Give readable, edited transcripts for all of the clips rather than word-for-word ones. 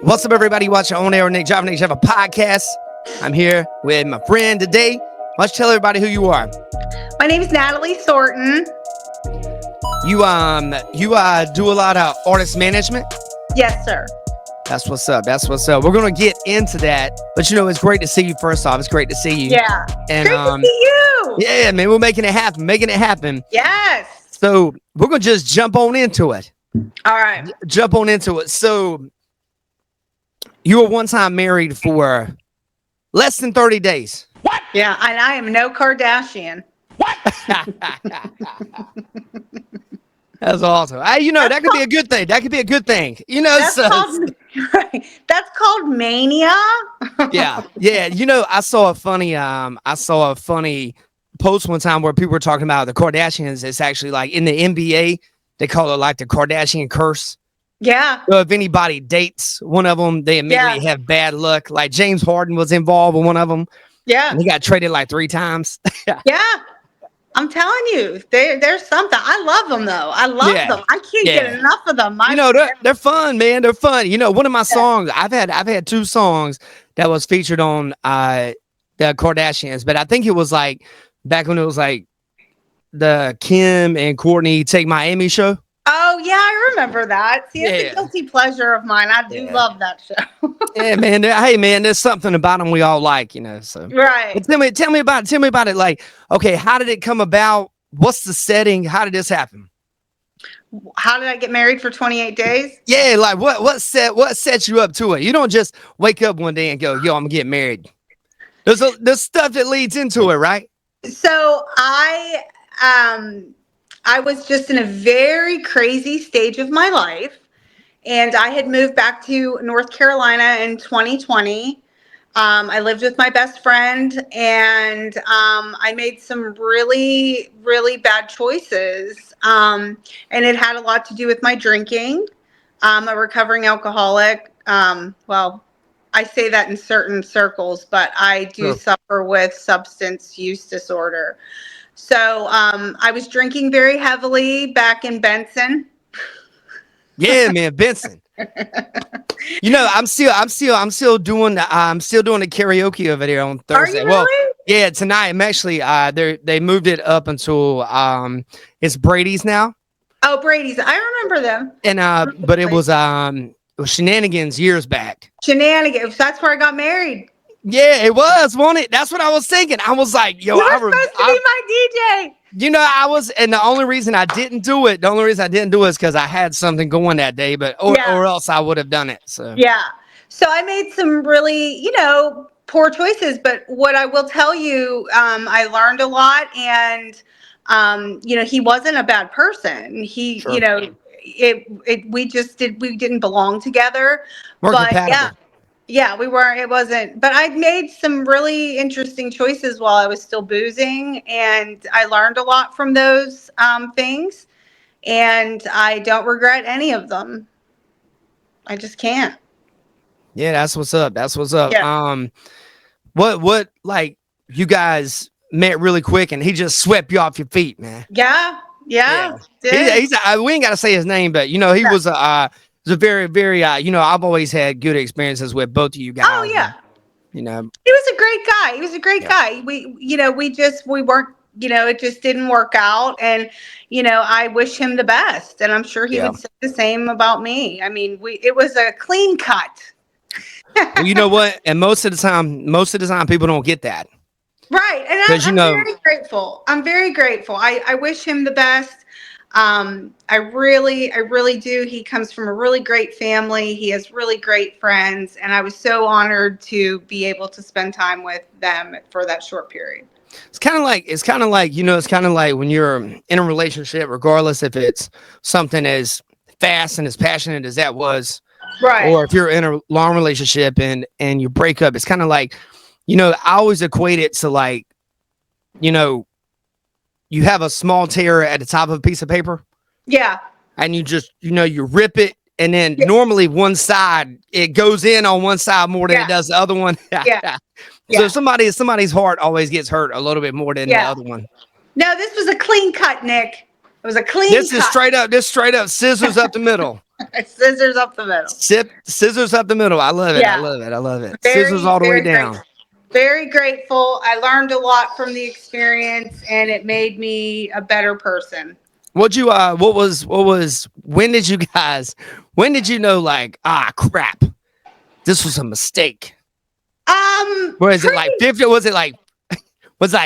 What's up, everybody? Watching On Air with Nick Java. Nick Java podcast. I'm here with my friend today. Why don't you tell everybody who you are? My name is Natalie Sorton. You do a lot of artist management? Yes, sir. That's what's up. That's what's up. We're gonna get into that, but it's great to see you. First off, it's great to see you. Yeah, and great to see you. Yeah, man, we're making it happen. Yes. So we're gonna just jump on into it. All right. Jump on into it. So you were one time married for less than 30 days. What? Yeah, and I am no Kardashian. What? That's awesome. That could be a good thing. That could be a good thing. That's called mania. Yeah. I saw a funny post one time where people were talking about the Kardashians. It's actually like in the NBA, they call it like the Kardashian Curse. Yeah. So if anybody dates one of them, they immediately have bad luck. Like James Harden was involved with one of them. Yeah. And he got traded like 3 times. Yeah. I'm telling you, there's something. I love them though. I love them. I can't get enough of them. They're fun, man. They're fun. One of my songs, I've had 2 songs that was featured on the Kardashians, but I think it was like back when it was like the Kim and Courtney Take Miami show. Oh yeah, I remember that. See, it's a guilty pleasure of mine. I do love that show. Yeah, man. Hey, man, there's something about them we all like, So right. But tell me about it. Like, okay, how did it come about? What's the setting? How did this happen? How did I get married for 28 days? Yeah, like what set you up to it? You don't just wake up one day and go, "Yo, I'm gonna get married." There's stuff that leads into it, right? So I was just in a very crazy stage of my life, and I had moved back to North Carolina in 2020. I lived with my best friend, and I made some really, really bad choices, and it had a lot to do with my drinking. I'm a recovering alcoholic. Well, I say that in certain circles, but I do suffer with substance use disorder. So I was drinking very heavily back in Benson. Yeah, man, Benson. I'm still doing the karaoke over there on Thursday. Are you really? Yeah, tonight. I'm actually they moved it up until it's Brady's now. Oh, Brady's. I remember them. And but it was Shenanigans years back. Shenanigans. That's where I got married. Yeah, it was, wasn't it? That's what I was thinking. I was like, yo, you were supposed to be my DJ. I was, and the only reason I didn't do it is because I had something going that day, or else I would have done it. So so I made some really, poor choices. But what I will tell you, I learned a lot, and he wasn't a bad person. He, we didn't belong together. We're compatible. Yeah, we were. It wasn't. But I made some really interesting choices while I was still boozing, and I learned a lot from those things, and I don't regret any of them. I just can't. Yeah, that's what's up. Yeah. What like you guys met really quick, and he just swept you off your feet, man. Yeah. We ain't got to say his name, but he was a very, very, I've always had good experiences with both of you guys. Oh yeah. He was a great guy. We weren't, it just didn't work out. And, I wish him the best, and I'm sure he would say the same about me. I mean, it was a clean cut. Well, you know what? And most of the time people don't get that. Right. And I'm very grateful. I wish him the best. I really do. He comes from a really great family. He has really great friends, and I was so honored to be able to spend time with them for that short period. It's kind of like when you're in a relationship, regardless if it's something as fast and as passionate as that was, right? Or if you're in a long relationship and you break up, it's kind of like, I always equate it to like, you have a small tear at the top of a piece of paper. Yeah. And you just, you rip it. And then normally one side, it goes in on one side more than it does the other one. So somebody's heart always gets hurt a little bit more than the other one. No, this was a clean cut, Nick. It was a clean cut. This is straight up scissors up the middle. Scissors up the middle. Scissors up the middle. I love it. Yeah. I love it. I love it. Very, scissors all the way down. Very grateful. I learned a lot from the experience, and it made me a better person. When did you know, like, crap, this was a mistake? Or is it like 50? Was it like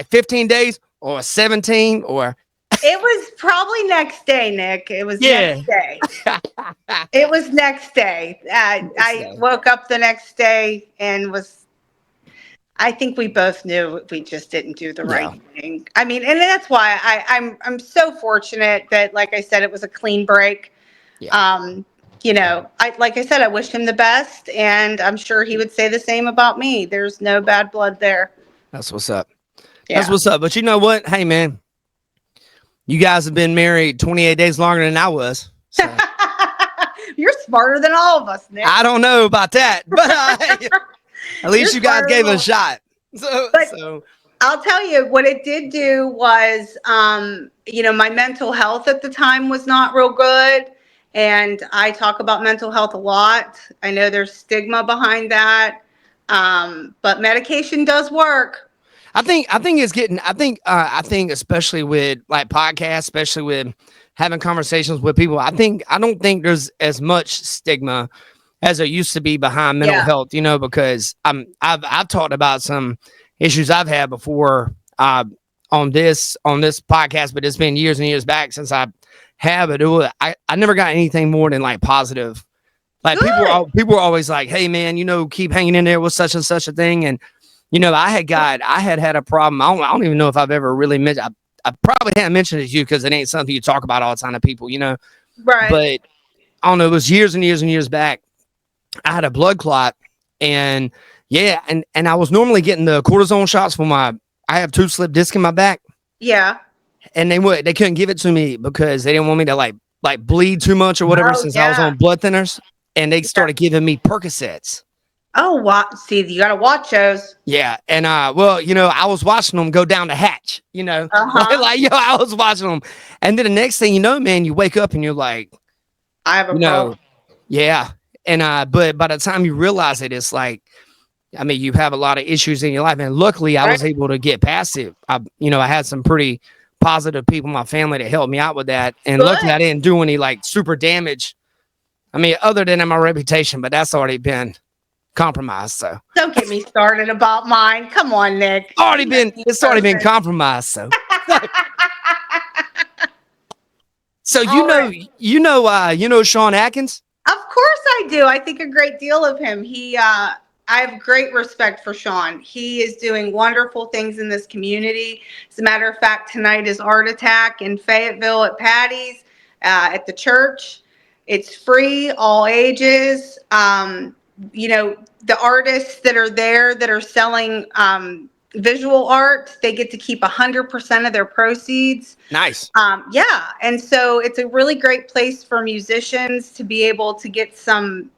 15 days or 17 or? It was probably next day, Nick. It was next day. It was next day. I woke up the next day and I think we both knew we just didn't do the right thing. I mean, and that's why I'm so fortunate that, like I said, it was a clean break. Yeah. Like I said, I wish him the best, and I'm sure he would say the same about me. There's no bad blood there. That's what's up. Yeah. That's what's up. But you know what? Hey, man, you guys have been married 28 days longer than I was. So. You're smarter than all of us, Nick. I don't know about that, but at least you guys gave it a shot. So I'll tell you what it did do was, my mental health at the time was not real good. And I talk about mental health a lot. I know there's stigma behind that. But medication does work. I think especially with like podcasts, especially with having conversations with people, I don't think there's as much stigma as there used to be behind mental health, because I've talked about some issues I've had before on this podcast, but it's been years and years back since I have it. I never got anything more than like positive. Like people were always like, "Hey man, keep hanging in there with such and such a thing." And I had a problem. I don't even know if I've ever really mentioned. I probably haven't mentioned it to you because it ain't something you talk about all the time to people, Right. But I don't know. It was years and years and years back. I had a blood clot, and I was normally getting the cortisone shots for I have 2 slip discs in my back. Yeah. And they couldn't give it to me because they didn't want me to like bleed too much or whatever since I was on blood thinners, and they started giving me Percocets. Oh, wow. See, you got to watch those. Yeah. And, I was watching them go down the hatch, I was watching them. And then the next thing you know, man, you wake up and you're like, I have a problem. Yeah. And, but by the time you realize it, it's like, I mean, you have a lot of issues in your life. And luckily I was able to get past it. I had some pretty positive people in my family that helped me out with that. And luckily I didn't do any like super damage. I mean, other than my reputation, but that's already been compromised. So don't get me started about mine. Come on, Nick. It's already been compromised. So Shawn Atkins? Of course I do. I think a great deal of him. I have great respect for Shawn. He is doing wonderful things in this community. As a matter of fact, tonight is Art Attack in Fayetteville at Patty's at the church. It's free, all ages. The artists that are there that are selling visual art, they get to keep 100% of their proceeds. Nice. And so it's a really great place for musicians to be able to get some,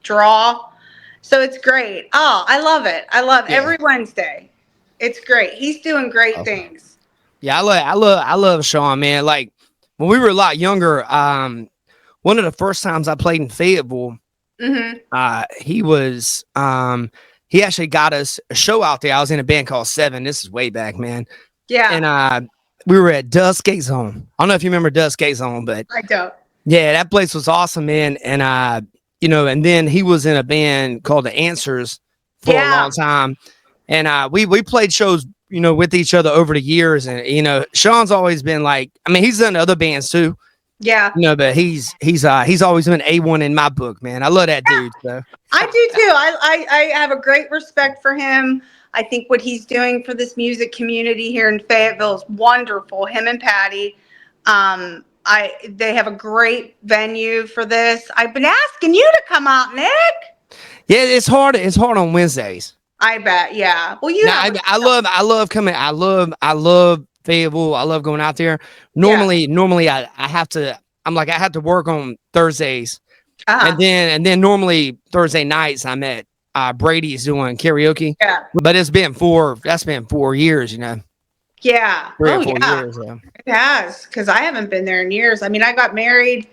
draw. So it's great. Oh, I love it. I love every Wednesday. It's great. He's doing great things. Yeah, I love Shawn, man. Like when we were a lot younger, one of the first times I played in Fayetteville, he actually got us a show out there. I was in a band called Seven. This is way back, man. Yeah. And we were at Dust Skate Zone. I don't know if you remember Dust Skate Zone, but I don't. Yeah, that place was awesome, man. And and then he was in a band called The Answers for a long time. And we played shows, with each other over the years. And Shawn's always been like, I mean, he's done other bands too. Yeah. But he's always been A1 in my book, man. I love that dude. So. I do too. I have a great respect for him. I think what he's doing for this music community here in Fayetteville is wonderful. Him and Patty. They have a great venue for this. I've been asking you to come out, Nick. Yeah, it's hard. It's hard on Wednesdays. I bet. Yeah. Well, I love coming. I love Fayetteville. I love going out there. Normally I have to work on Thursdays. And then normally Thursday nights I'm at Brady's doing karaoke. Yeah. But that's been 4 years, Yeah. 3 or 4 years. Yeah. It has, because I haven't been there in years. I mean, I got married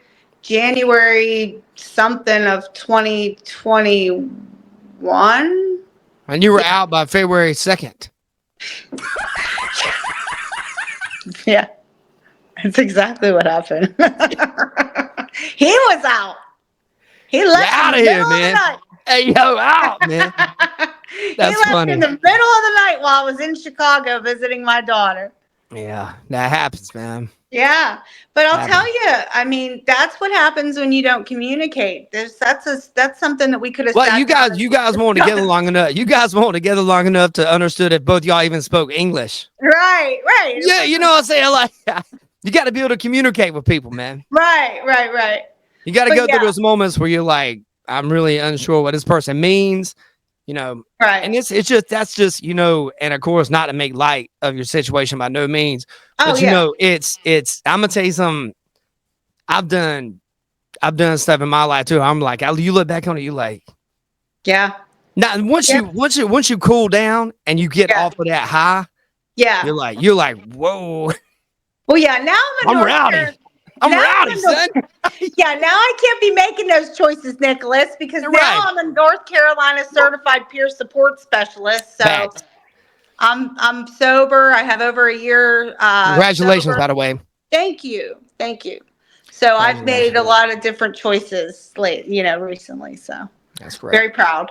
January something of 2021. And you were out by February 2nd. Yeah, that's exactly what happened. He was out. He left out of here, man. Hey, yo, out, man. He left funny. In the middle of the night while I was in Chicago visiting my daughter. Yeah, that happens, man. Yeah, but I'll tell you, I mean, that's what happens when you don't communicate. That's something that we could have. Well, you guys won't together long enough. You guys won't together long enough to understood if both y'all even spoke English. Right. Yeah, you know what I'm saying? Like, you got to be able to communicate with people, man. Right. You got to go through those moments where you're like, I'm really unsure what this person means, you know. Right. And it's just that's just, you know, and of course not to make light of your situation by no means. But you know, it's I'm gonna tell you something. I've done stuff in my life too. I'm like, you look back on it, you like, yeah. Now once you cool down and you get off of that high, you're like, whoa. Well, yeah. Now I'm rowdy. I'm rowdy, son. Yeah, now I can't be making those choices, Nicholas, because now I'm a North Carolina certified peer support specialist. So I'm sober. I have over a year. Congratulations, sober. by the way. Thank you. So I've made a lot of different choices recently. So that's great. Very proud.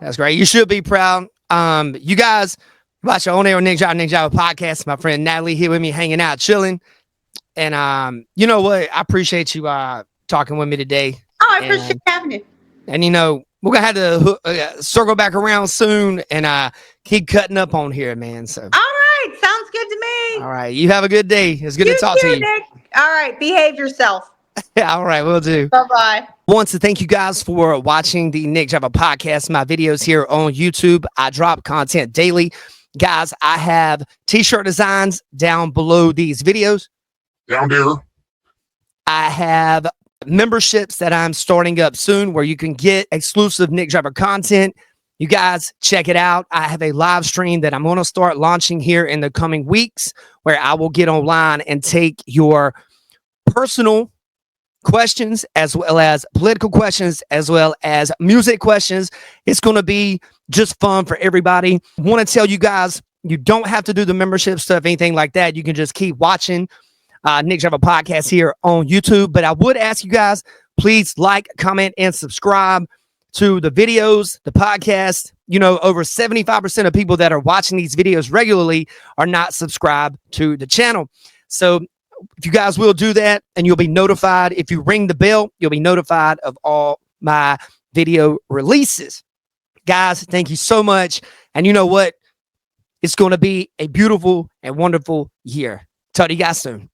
That's great. You should be proud. You guys watch your own air Nick Java podcast. My friend Natalie here with me, hanging out, chilling. And you know what? I appreciate you talking with me today. Oh, I appreciate having you. And you know, we're gonna have to circle back around soon and keep cutting up on here, man. So all right, sounds good to me. All right, you have a good day. It's good to talk to you, Nick. All right, behave yourself. All right, we'll do. Bye-bye. I want to thank you guys for watching the Nick Java podcast, my videos here on YouTube. I drop content daily. Guys, I have t-shirt designs down below these videos. Down there. I have memberships that I'm starting up soon where you can get exclusive Nick Java content. You guys check it out. I have a live stream that I'm going to start launching here in the coming weeks where I will get online and take your personal questions as well as political questions as well as music questions. It's going to be just fun for everybody. I want to tell you guys, you don't have to do the membership stuff, anything like that. You can just keep watching Nick Java podcast here on YouTube. But I would ask you guys, please like, comment, and subscribe to the videos, the podcast. You know, over 75% of people that are watching these videos regularly are not subscribed to the channel. So if you guys will do that, and you'll be notified. If you ring the bell, you'll be notified of all my video releases. Guys, thank you so much. And you know what? It's going to be a beautiful and wonderful year. Talk to you guys soon.